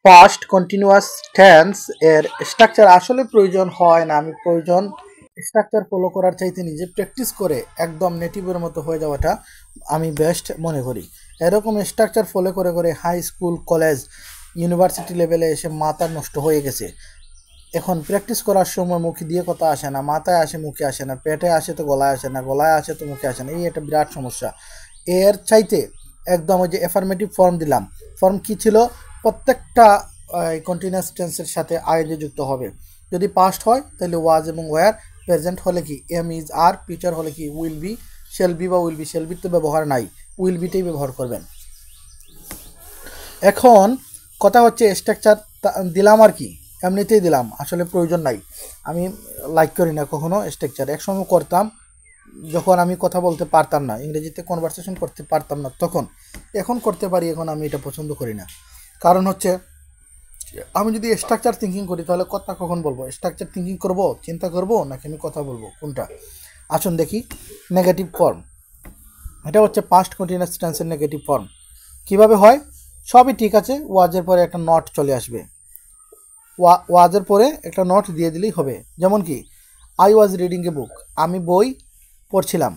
Past continuous tense এর structure আসলে প্রয়োজন হয় না। আমি প্রয়োজন স্ট্রাকচার ফলো করার চাইতে নিজে প্র্যাকটিস করে একদম নেটিভের মতো হয়ে যাওয়াটা আমি বেস্ট মনে করি। এরকম স্ট্রাকচার ফলো করে করে হাই স্কুল, কলেজ, ইউনিভার্সিটি লেভেলে এসে মাথা নষ্ট হয়ে গেছে। এখন প্র্যাকটিস করার সময় মুখে দিয়ে কথা আসে না, মাথায় আসে মুখে আসে না, পেটে আসে তো গলায় আসে না, গলায় আসে তো মুখে আসে না। এই একটা বিরাট সমস্যা। এর চাইতে একদম ওই যে অ্যাফার্মেটিভ ফর্ম দিলাম, ফর্ম কি ছিল, প্রত্যেকটা কন্টিনিউয়াস টেন্সের সাথে আইএনজি যুক্ত হবে। যদি পাস্ট হয় তাহলে ওয়াজ এবং ওয়্যার, প্রেজেন্ট হলে কি এম ইজ আর, ফিউচার হলে কি উইল বি, শেল বি বা উইল বি, শেল বির তো ব্যবহার নাই, উইল বিটাই ব্যবহার করবেন। এখন কথা হচ্ছে স্ট্রাকচার দিলাম আর কি, এমনিতেই দিলাম, আসলে প্রয়োজন নাই। আমি লাইক করি না কখনো স্ট্রাকচার। একসময় করতাম যখন আমি কথা বলতে পারতাম না, ইংরেজিতে কনভারসেশন করতে পারতাম না তখন। এখন করতে পারি, এখন আমি এটা পছন্দ করি না। কারণ হচ্ছে আমি যদি স্ট্রাকচার থিঙ্কিং করি তাহলে কথা কখন বলবো? স্ট্রাকচার থিঙ্কিং করব, চিন্তা করব, নাকি আমি কথা বলবো, কোনটা? আসুন দেখি। নেগেটিভ ফর্ম, এটা হচ্ছে পাস্ট কন্টিনিউয়াস টেন্সের নেগেটিভ ফর্ম। কিভাবে হয়? সবই ঠিক আছে, ওয়াজের পরে একটা নট চলে আসবে। ওয়াজের পরে একটা নট দিয়ে দিলেই হবে। যেমন কি আই ওয়াজ রিডিং এ বুক, আমি বই পড়ছিলাম,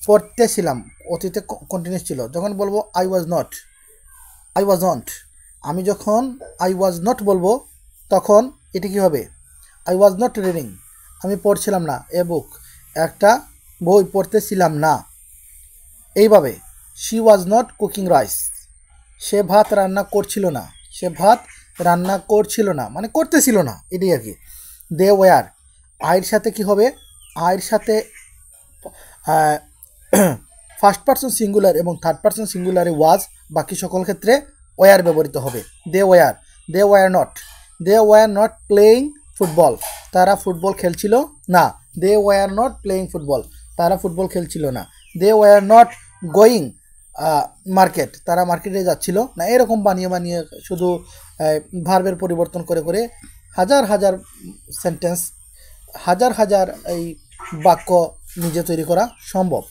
পড়তেছিলাম, অতীতে কন্টিনিউয়াস ছিল। যখন বলবো I was not, I was not, আমি যখন আই ওয়াজ নট বলবো তখন এটা কী হবে? আই ওয়াজ নট রিডিং, আমি পড়ছিলাম না এ বুক, একটা বই পড়তেছিলাম না। এইভাবে she was not cooking rice, সে ভাত রান্না করছিল না, সে ভাত রান্না করছিল না মানে করতেছিল না, এটাই আর কি। দে ওয়ার, আয়ের সাথে কি হবে? আয়ের সাথে ফার্স্ট পার্সন সিঙ্গুলার এবং থার্ড পার্সন সিঙ্গুলারে ওয়াজ, বাকি সকল ক্ষেত্রে ওয়ার ব্যবহৃত হবে। They were, they were not, they were not playing football, তারা ফুটবল খেলছিল না। They were not playing football, তারা ফুটবল খেলছিল না। They were not going market, তারা মার্কেটে যাচ্ছিল না। এরকম বানিয়ে বানিয়ে শুধু ভার্বের পরিবর্তন করে করে হাজার হাজার সেন্টেন্স, হাজার হাজার এই বাক্য নিজে তৈরি করা সম্ভব।